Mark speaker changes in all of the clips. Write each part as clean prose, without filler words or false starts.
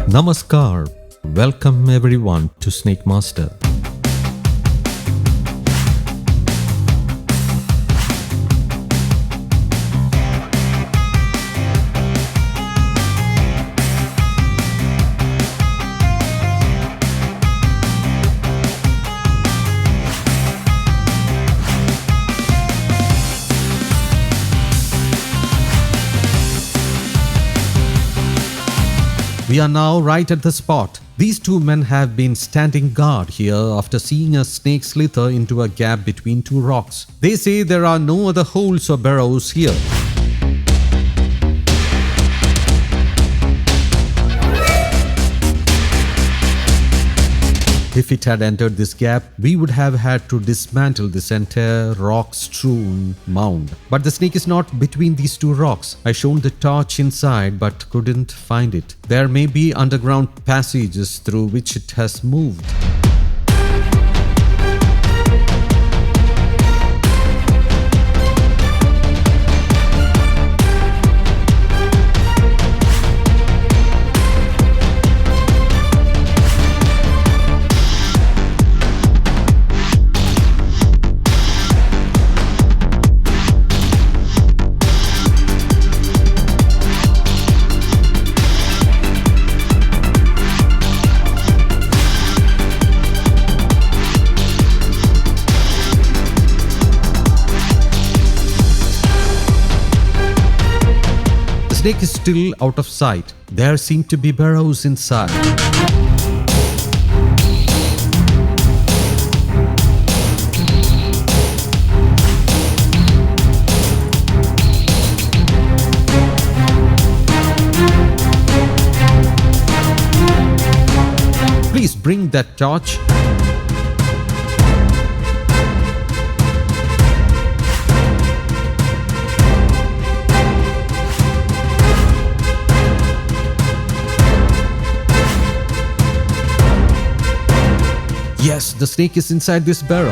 Speaker 1: Namaskar. Welcome everyone to Snake Master. We are now right at the spot. These two men have been standing guard here after seeing a snake slither into a gap between two rocks. They say there are no other holes or burrows here. If it had entered this gap, we would have had to dismantle this entire rock-strewn mound. But the snake is not between these two rocks. I shone the torch inside but couldn't find it. There may be underground passages through which it has moved. The snake is still out of sight. There seem to be burrows inside. Please bring that torch. Yes, the snake is inside this burrow.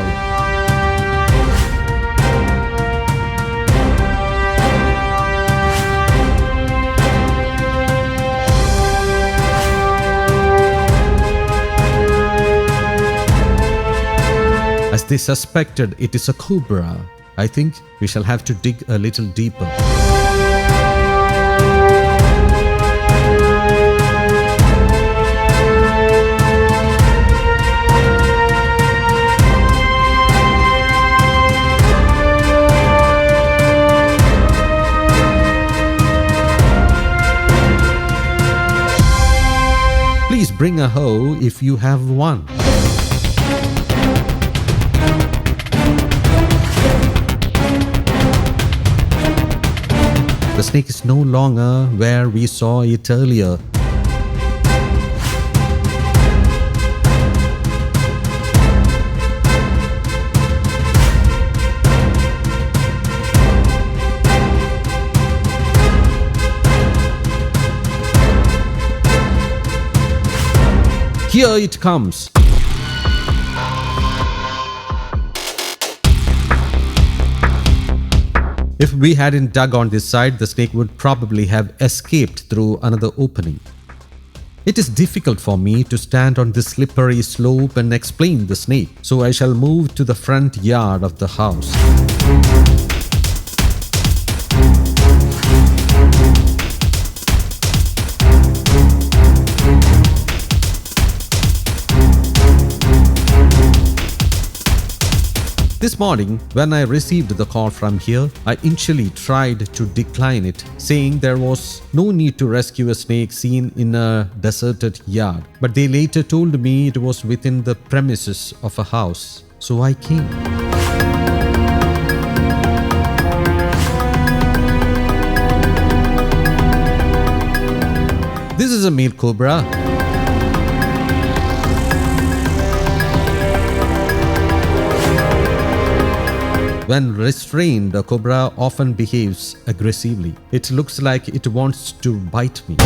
Speaker 1: As they suspected it is a cobra, I think we shall have to dig a little deeper. Please bring a hoe if you have one. The snake is no longer where we saw it earlier. Here it comes. If we hadn't dug on this side, the snake would probably have escaped through another opening. It is difficult for me to stand on this slippery slope and explain the snake, so I shall move to the front yard of the house. This morning, when I received the call from here, I initially tried to decline it, saying there was no need to rescue a snake seen in a deserted yard. But they later told me it was within the premises of a house, so I came. This is a male cobra. When restrained, a cobra often behaves aggressively. It looks like it wants to bite me.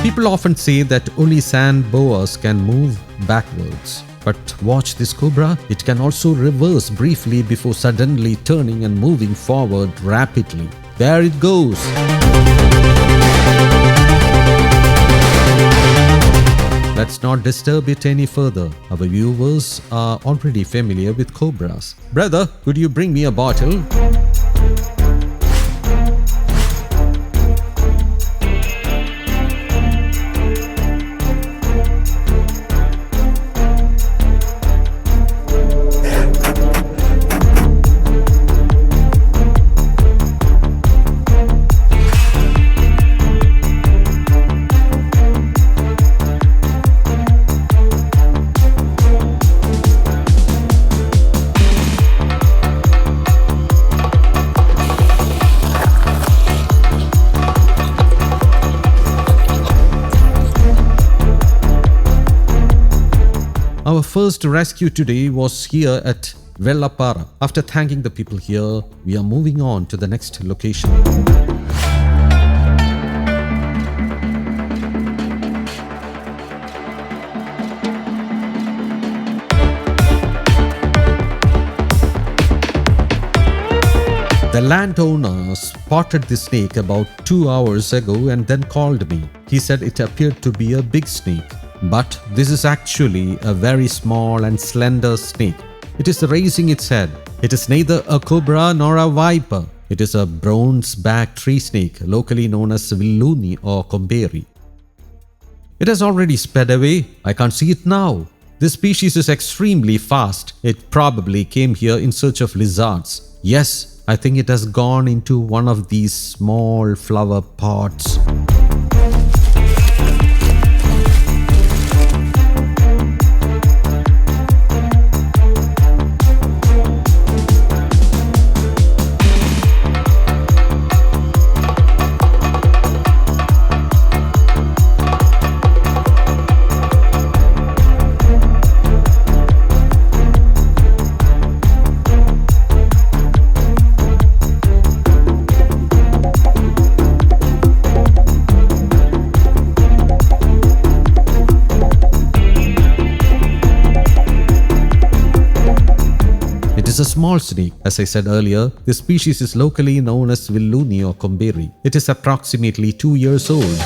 Speaker 1: People often say that only sand boas can move backwards. But watch this cobra. It can also reverse briefly before suddenly turning and moving forward rapidly. There it goes. Let's not disturb it any further. Our viewers are already familiar with cobras. Brother, could you bring me a bottle? Our first rescue today was here at Vellapara. After thanking the people here, we are moving on to the next location. The landowner spotted the snake about 2 hours ago and then called me. He said it appeared to be a big snake. But this is actually a very small and slender snake. It is raising its head. It is neither a cobra nor a viper. It is a bronze-back tree snake, locally known as Villuni or Comberi. It has already sped away. I can't see it now. This species is extremely fast. It probably came here in search of lizards. Yes, I think it has gone into one of these small flower pots. It is a small snake. As I said earlier, this species is locally known as Villuni or Comberi. It is approximately 2 years old.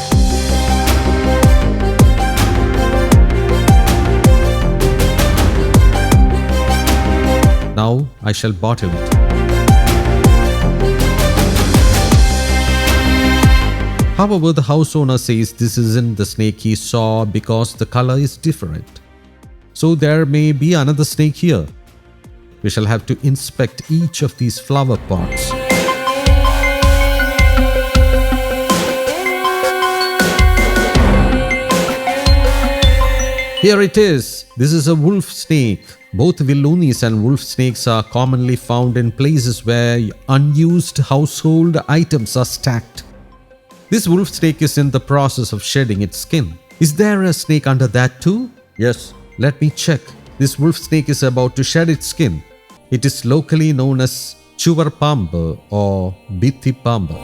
Speaker 1: Now I shall bottle it. However, the house owner says this isn't the snake he saw because the color is different. So there may be another snake here. We shall have to inspect each of these flower pots. Here it is. This is a wolf snake. Both Villunis and wolf snakes are commonly found in places where unused household items are stacked. This wolf snake is in the process of shedding its skin. Is there a snake under that too? Yes, let me check. This wolf snake is about to shed its skin. It is locally known as Chuvarpamba or Bithipamba.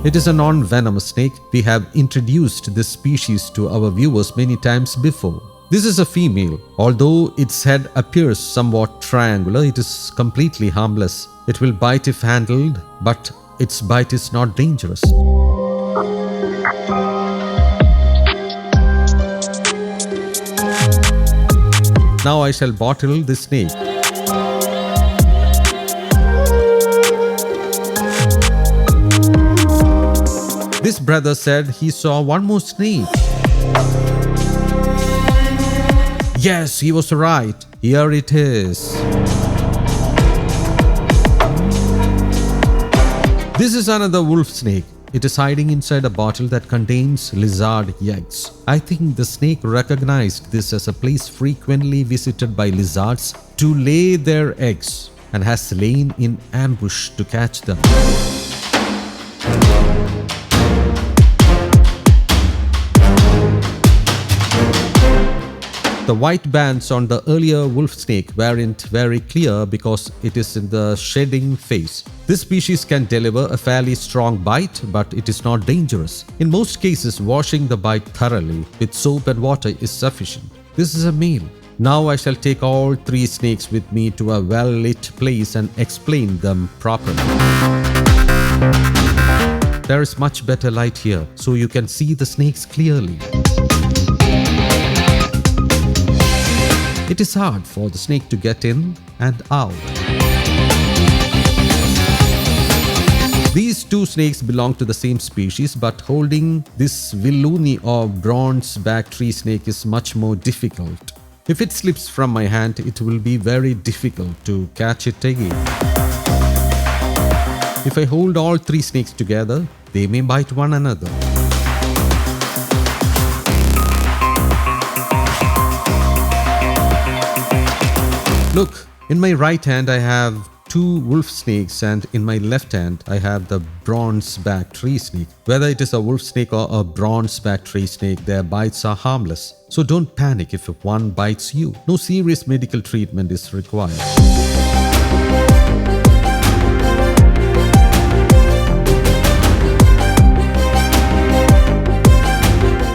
Speaker 1: It is a non-venomous snake. We have introduced this species to our viewers many times before. This is a female. Although its head appears somewhat triangular, it is completely harmless. It will bite if handled, but its bite is not dangerous. Now I shall bottle the snake. This brother said he saw one more snake. Yes, he was right. Here it is. This is another wolf snake. It is hiding inside a bottle that contains lizard eggs. I think the snake recognized this as a place frequently visited by lizards to lay their eggs and has lain in ambush to catch them. The white bands on the earlier wolf snake weren't very clear because it is in the shedding phase. This species can deliver a fairly strong bite, but it is not dangerous. In most cases, washing the bite thoroughly with soap and water is sufficient. This is a meal. Now I shall take all 3 snakes with me to a well-lit place and explain them properly. There is much better light here, so you can see the snakes clearly. It is hard for the snake to get in and out. These 2 snakes belong to the same species, but holding this Villuni or bronze-back tree snake is much more difficult. If it slips from my hand, it will be very difficult to catch it again. If I hold all 3 snakes together, they may bite one another. Look, in my right hand I have 2 wolf snakes, and in my left hand I have the bronze-back tree snake. Whether it is a wolf snake or a bronze-back tree snake, their bites are harmless. So don't panic if one bites you. No serious medical treatment is required.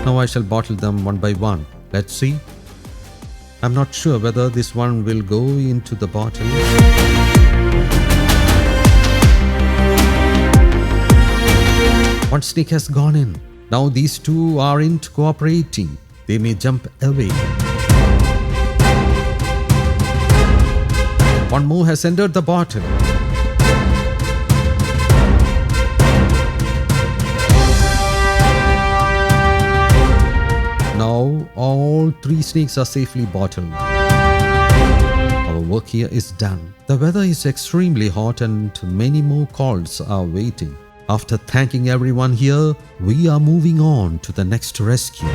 Speaker 1: Now I shall bottle them one by one. Let's see. I'm not sure whether this one will go into the bottle. One snake has gone in. Now these 2 aren't cooperating. They may jump away. One more has entered the bottle. Now all 3 snakes are safely bottled. Our work here is done. The weather is extremely hot and many more calls are waiting. After thanking everyone here, we are moving on to the next rescue.